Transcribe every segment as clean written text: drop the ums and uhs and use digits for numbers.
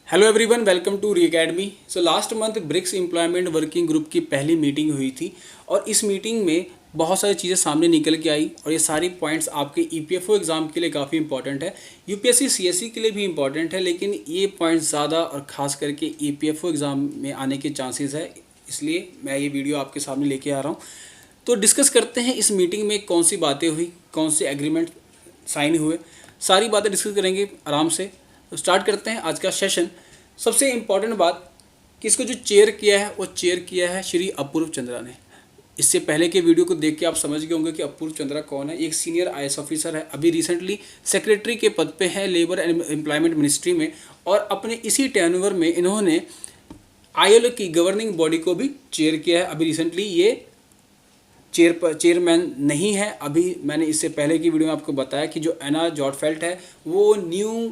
Hello everyone, welcome to re academy. So last month BRICS employment working group की पहली meeting हुई थी और इस मीटिंग में बहुत सारी चीज़ें सामने निकल के आई और ये सारी पॉइंट्स आपके ईपीएफओ एग्ज़ाम के लिए काफ़ी इंपॉर्टेंट है, यूपीएससी सीएससी के लिए भी इंपॉर्टेंट है, लेकिन ये पॉइंट्स ज़्यादा और ख़ास करके ईपीएफओ एग्ज़ाम में आने के चांसेस है, इसलिए मैं ये वीडियो आपके सामने लेके आ रहा हूँ। तो डिस्कस करते हैं इस मीटिंग में कौन सी बातें हुई, कौन से एग्रीमेंट साइन हुए, सारी बातें डिस्कस करेंगे आराम से। तो स्टार्ट करते हैं आज का सेशन। सबसे इम्पॉर्टेंट बात कि इसको जो चेयर किया है वो चेयर किया है श्री अपूर्व चंद्रा ने। इससे पहले के वीडियो को देख के आप समझ गए होंगे कि अपूर्व चंद्रा कौन है। एक सीनियर आईएएस ऑफिसर है, अभी रिसेंटली सेक्रेटरी के पद पे है लेबर एंड एम्प्लॉयमेंट मिनिस्ट्री में, और अपने इसी टेन्योर में इन्होंने आईएलओ की गवर्निंग बॉडी को भी चेयर किया है। अभी रिसेंटली ये चेयरमैन नहीं है। अभी मैंने इससे पहले की वीडियो में आपको बताया कि जो एना जॉर्डफेल्ट है वो न्यू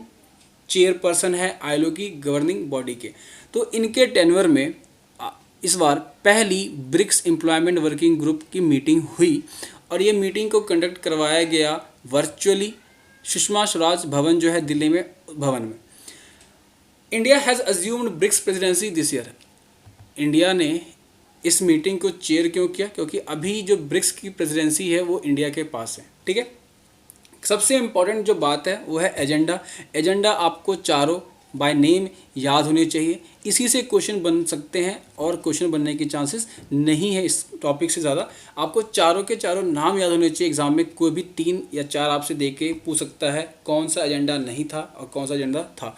चेयरपर्सन है आईएलओ की गवर्निंग बॉडी के। तो इनके टेन्योर में इस बार पहली ब्रिक्स एम्प्लॉयमेंट वर्किंग ग्रुप की मीटिंग हुई और ये मीटिंग को कंडक्ट करवाया गया वर्चुअली सुषमा स्वराज भवन जो है दिल्ली में भवन में। India has assumed BRICS presidency this year. India ने इस मीटिंग को चेयर क्यों किया? क्योंकि अभी जो ब्रिक्स की प्रेसिडेंसी है वो इंडिया के पास है। ठीक है, सबसे इम्पॉर्टेंट जो बात है वो है एजेंडा। एजेंडा आपको चारों बाय नेम याद होने चाहिए, इसी से क्वेश्चन बन सकते हैं और क्वेश्चन बनने के चांसेस नहीं है इस टॉपिक से ज़्यादा। आपको चारों के चारों नाम याद होने चाहिए। एग्जाम में कोई भी 3 या 4 आपसे दे के पूछ सकता है कौन सा एजेंडा नहीं था और कौन सा एजेंडा था।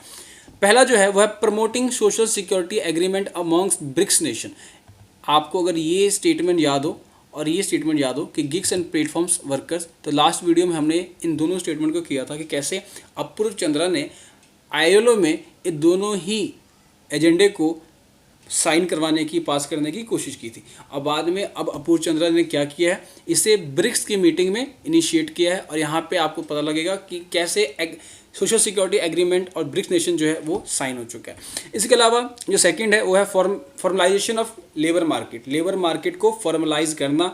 पहला जो है वह है promoting social security agreement amongst BRICS nation. आपको अगर ये स्टेटमेंट याद हो और ये स्टेटमेंट याद हो कि गिग्स एंड प्लेटफॉर्म्स वर्कर्स, तो लास्ट वीडियो में हमने इन दोनों स्टेटमेंट को किया था कि कैसे अपूर्व चंद्रा ने आईएलओ में ये दोनों ही एजेंडे को साइन करवाने की, पास करने की कोशिश की थी। अब बाद में अब अपूर्व चंद्रा ने क्या किया है, इसे ब्रिक्स की मीटिंग में इनिशिएट किया है और यहाँ पे आपको पता लगेगा कि कैसे सोशल सिक्योरिटी एग्रीमेंट और ब्रिक्स नेशन जो है वो साइन हो चुका है। इसके अलावा जो सेकंड है वो है formalisation of labour market. Labour market को फॉर्मलाइज करना।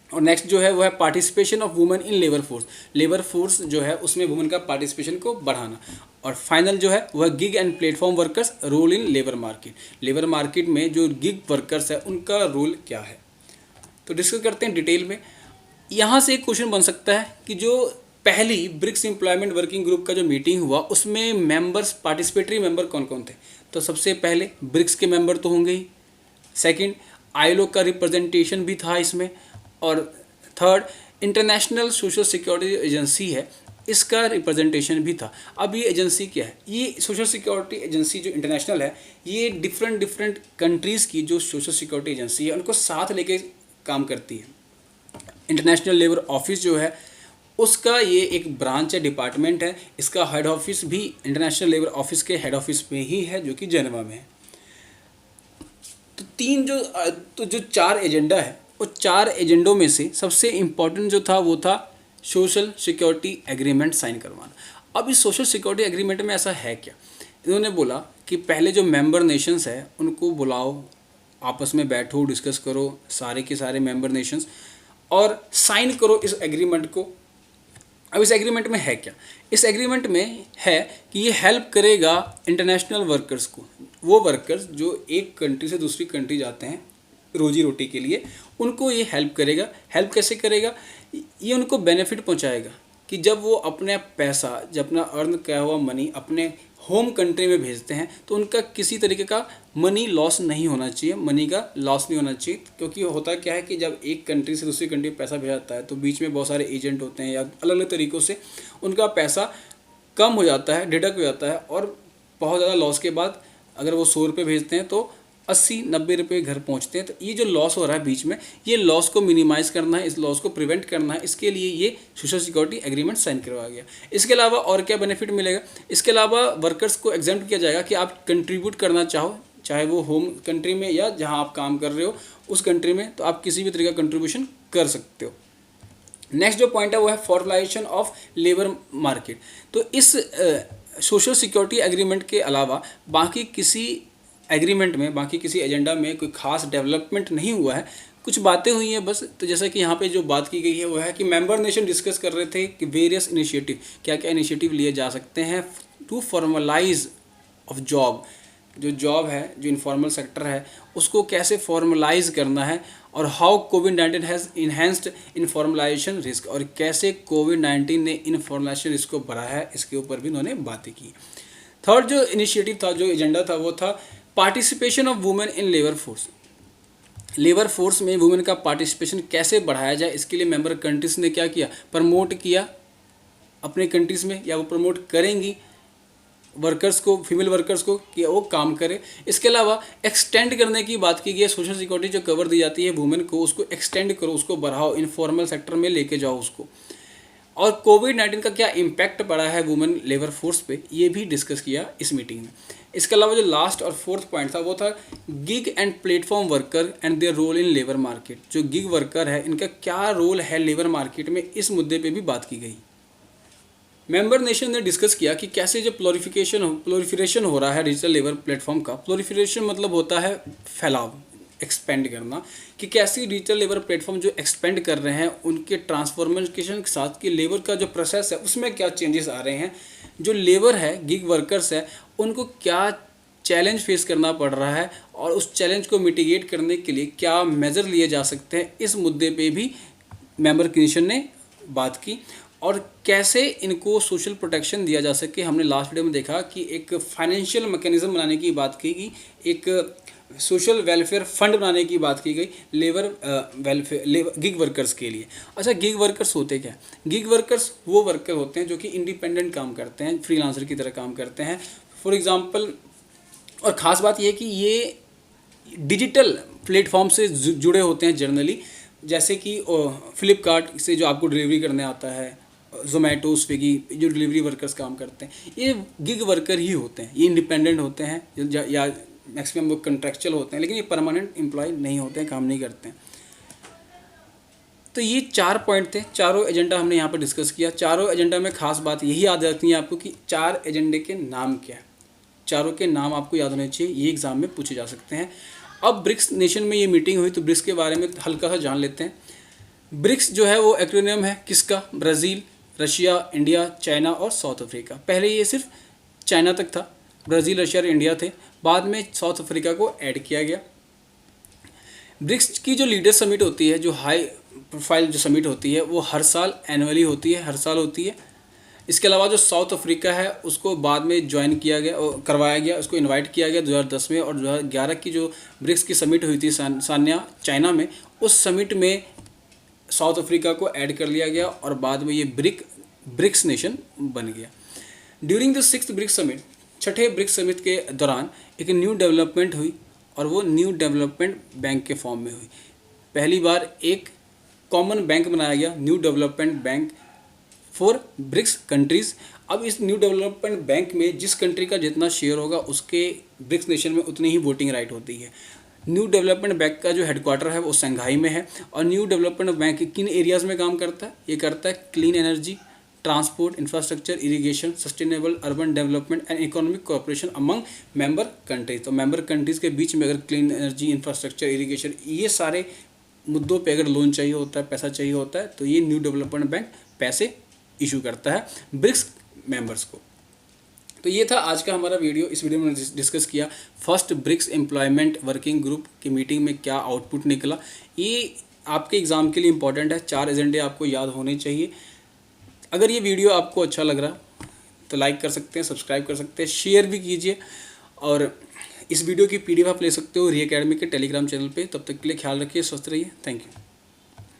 और नेक्स्ट जो है वो है participation of women in labour force. Labour force जो है उसमें वुमेन का पार्टिसिपेशन को बढ़ाना। और फाइनल जो है वह gig and platform workers role in labour market. Labour market में जो गिग वर्कर्स है उनका रोल क्या है, तो डिस्कस करते हैं डिटेल में। यहाँ से एक क्वेश्चन बन सकता है कि जो पहली ब्रिक्स एम्प्लॉयमेंट वर्किंग ग्रुप का जो मीटिंग हुआ उसमें मेंबर्स, पार्टिसिपेटरी मेंबर कौन कौन थे? तो सबसे पहले ब्रिक्स के मेंबर तो होंगे ही, सेकंड आईएलओ का रिप्रेजेंटेशन भी था इसमें, और third international social security agency है इसका रिप्रेजेंटेशन भी था। अब ये एजेंसी क्या है? ये सोशल सिक्योरिटी एजेंसी जो इंटरनेशनल है ये डिफरेंट कंट्रीज़ की जो सोशल सिक्योरिटी एजेंसी है उनको साथ लेके काम करती है। इंटरनेशनल लेबर ऑफिस जो है उसका ये एक ब्रांच है, डिपार्टमेंट है। इसका हेड ऑफिस भी इंटरनेशनल लेबर ऑफिस के हेड ऑफिस में ही है जो कि जेनेवा में है। तो जो 4 एजेंडा है वो 4 एजेंडों में से सबसे इम्पॉर्टेंट जो था वो था सोशल सिक्योरिटी एग्रीमेंट साइन करवाना। अब इस सोशल सिक्योरिटी एग्रीमेंट में ऐसा है क्या? इन्होंने बोला कि पहले जो मेंबर नेशंस है उनको बुलाओ, आपस में बैठो, डिस्कस करो सारे के सारे मेंबर नेशंस और साइन करो इस एग्रीमेंट को। अब इस एग्रीमेंट में है क्या? इस एग्रीमेंट में है कि ये हेल्प करेगा इंटरनेशनल वर्कर्स को, वो वर्कर्स जो एक कंट्री से दूसरी कंट्री जाते हैं रोजी रोटी के लिए, उनको ये हेल्प करेगा। हेल्प कैसे करेगा? ये उनको बेनिफिट पहुंचाएगा कि जब वो अपने पैसा, जब अपना अर्न किया हुआ मनी अपने होम कंट्री में भेजते हैं तो उनका किसी तरीके का मनी लॉस नहीं होना चाहिए, मनी का लॉस नहीं होना चाहिए। क्योंकि होता क्या है कि जब एक कंट्री से दूसरी कंट्री में पैसा भेजा जाता है तो बीच में बहुत सारे एजेंट होते हैं या अलग अलग तरीक़ों से उनका पैसा कम हो जाता है, डिडक्ट हो जाता है, और बहुत ज़्यादा लॉस के बाद अगर वो 100 रुपये भेजते हैं तो 80-90 रुपये घर पहुंचते हैं। तो ये जो लॉस हो रहा है बीच में, ये लॉस को मिनिमाइज़ करना है, इस लॉस को प्रिवेंट करना है, इसके लिए ये सोशल सिक्योरिटी एग्रीमेंट साइन करवाया गया। इसके अलावा और क्या बेनिफिट मिलेगा? इसके अलावा वर्कर्स को एग्जेम्प्ट किया जाएगा कि आप कंट्रीब्यूट करना चाहो, चाहे वो होम कंट्री में या जहाँ आप काम कर रहे हो उस कंट्री में, तो आप किसी भी तरीके का कंट्रीब्यूशन कर सकते हो। नेक्स्ट जो पॉइंट है वो है फॉर्मलाइजेशन ऑफ लेबर मार्केट। तो इस सोशल सिक्योरिटी एग्रीमेंट के अलावा बाकी किसी एग्रीमेंट में, बाकी किसी एजेंडा में कोई खास डेवलपमेंट नहीं हुआ है, कुछ बातें हुई हैं बस। तो जैसा कि यहाँ पे जो बात की गई है वो है कि मेंबर नेशन डिस्कस कर रहे थे कि वेरियस इनिशिएटिव, क्या क्या इनिशिएटिव लिए जा सकते हैं टू फॉर्मलाइज ऑफ जॉब, जो जॉब है, जो इनफॉर्मल सेक्टर है, उसको कैसे फॉर्मलाइज करना है, और how covid has enhanced informalisation risk, और कैसे कोविड-19 ने इनफॉर्मलाइजेशन रिस्क को बढ़ाया है, इसके ऊपर भी उन्होंने बातें की। थर्ड जो इनिशिएटिव था, जो एजेंडा था, वो था participation of women in labour force. Labour force में वुमेन का पार्टिसिपेशन कैसे बढ़ाया जाए, इसके लिए मेंबर कंट्रीज ने क्या किया, प्रमोट किया अपने कंट्रीज़ में, या वो प्रमोट करेंगी वर्कर्स को, फीमेल वर्कर्स को, कि वो काम करे। इसके अलावा एक्सटेंड करने की बात की गई है, सोशल सिक्योरिटी जो कवर दी जाती है वुमेन को, उसको एक्सटेंड करो, उसको बढ़ाओ, इनफॉर्मल सेक्टर में लेके जाओ उसको। और कोविड-19 का क्या इम्पैक्ट पड़ा है वुमेन लेबर फोर्स पे, ये भी डिस्कस किया इस मीटिंग में। इसके अलावा जो लास्ट और फोर्थ पॉइंट था वो था gig and platform worker and their role in labour market. जो गिग वर्कर है, इनका क्या रोल है लेबर मार्केट में, इस मुद्दे पे भी बात की गई। मेंबर नेशन ने डिस्कस किया कि कैसे जो प्लोरिफिरेशन हो रहा है डिजिटल लेबर प्लेटफॉर्म का, प्लोरिफिरेशन मतलब होता है फैलाव, एक्सपेंड करना, कि कैसे डिजिटल लेबर प्लेटफॉर्म जो एक्सपेंड कर रहे हैं उनके ट्रांसफॉर्मेशन के साथ कि लेबर का जो प्रोसेस है उसमें क्या चेंजेस आ रहे हैं, जो लेबर है, गिग वर्कर्स है, उनको क्या चैलेंज फेस करना पड़ रहा है, और उस चैलेंज को मिटिगेट करने के लिए क्या मेजर लिए जा सकते हैं, इस मुद्दे पे भी मेंबर कमीशन ने बात की। और कैसे इनको सोशल प्रोटेक्शन दिया जा सके, हमने लास्ट वीडियो में देखा कि एक फाइनेंशियल मैकेनिज्म बनाने की बात की गई, एक सोशल वेलफेयर फंड बनाने की बात की गई गिग वर्कर्स के लिए। अच्छा, गिग वर्कर्स होते क्या? गिग वर्कर्स वो वर्कर होते हैं जो कि इंडिपेंडेंट काम करते हैं, फ्रीलांसर की तरह काम करते हैं। फॉर एग्जांपल, और ख़ास बात ये कि ये डिजिटल प्लेटफॉर्म से जुड़े होते हैं जनरली, जैसे कि फ्लिपकार्ट से जो आपको डिलीवरी करने आता है, जोमेटो, स्विगी, जो डिलीवरी वर्कर्स काम करते हैं, ये गिग वर्कर ही होते हैं। ये इंडिपेंडेंट होते हैं या मैक्सिमम वो कंट्रैक्चुअल होते हैं, लेकिन ये परमानेंट एम्प्लॉय नहीं होते हैं, काम नहीं करते हैं। तो ये 4 पॉइंट थे, चारों एजेंडा हमने यहाँ पर डिस्कस किया। चारों एजेंडा में खास बात यही याद रखनी है आपको कि 4 एजेंडे के नाम क्या है, चारों के नाम आपको याद होने चाहिए, ये एग्जाम में पूछे जा सकते हैं। अब ब्रिक्स नेशन में ये मीटिंग हुई, तो ब्रिक्स के बारे में हल्का सा जान लेते हैं। ब्रिक्स जो है वो एक्रोनियम है किसका? ब्राज़ील, रशिया, इंडिया, चाइना और साउथ अफ्रीका। पहले ये सिर्फ चाइना तक था, ब्राज़ील, रशिया और इंडिया थे, बाद में साउथ अफ्रीका को ऐड किया गया। ब्रिक्स की जो लीडर समिट होती है, जो हाई प्रोफाइल जो समिट होती है, वो हर साल एनुअली होती है, हर साल होती है। इसके अलावा जो साउथ अफ्रीका है उसको बाद में ज्वाइन किया गया और करवाया गया, उसको इनवाइट किया गया 2010 में, और 2011 की जो ब्रिक्स की समिट हुई थी सान्या चाइना में, उस समिट में साउथ अफ्रीका को ऐड कर लिया गया और बाद में ये ब्रिक्स नेशन बन गया। During the 6th BRICS summit, 6ठे ब्रिक्स समिट के दौरान एक न्यू डेवलपमेंट हुई, और वो न्यू डेवलपमेंट बैंक के फॉर्म में हुई। पहली बार एक कॉमन बैंक बनाया गया, new development bank for BRICS countries. अब इस न्यू डेवलपमेंट बैंक में जिस कंट्री का जितना शेयर होगा, उसके ब्रिक्स नेशन में उतनी ही वोटिंग राइट होती है। न्यू डेवलपमेंट बैंक का जो हेडक्वार्टर है वो शंघाई में है। और न्यू डेवलपमेंट बैंक किन एरियाज़ में काम करता है? ये करता है clean energy, transport, infrastructure, irrigation, sustainable urban development and economic cooperation among member countries. तो मेंबर कंट्रीज़ के बीच में अगर क्लीन एनर्जी, इंफ्रास्ट्रक्चर, इरिगेशन, ये सारे मुद्दों पे अगर लोन चाहिए होता है, पैसा चाहिए होता है, तो ये न्यू डेवलपमेंट बैंक पैसे इशू करता है ब्रिक्स मेंबर्स को। तो ये था आज का हमारा वीडियो। इस वीडियो में डिस्कस किया first BRICS employment working group की मीटिंग में क्या आउटपुट निकला। ये आपके एग्ज़ाम के लिए इंपॉर्टेंट है, 4 एजेंडे आपको याद होने चाहिए। अगर ये वीडियो आपको अच्छा लग रहा तो लाइक कर सकते हैं, सब्सक्राइब कर सकते हैं, शेयर भी कीजिए, और इस वीडियो की PDF आप ले सकते हो री अकेडमी के टेलीग्राम चैनल पे। तब तक के लिए ख्याल रखिए, स्वस्थ रहिए, थैंक यू।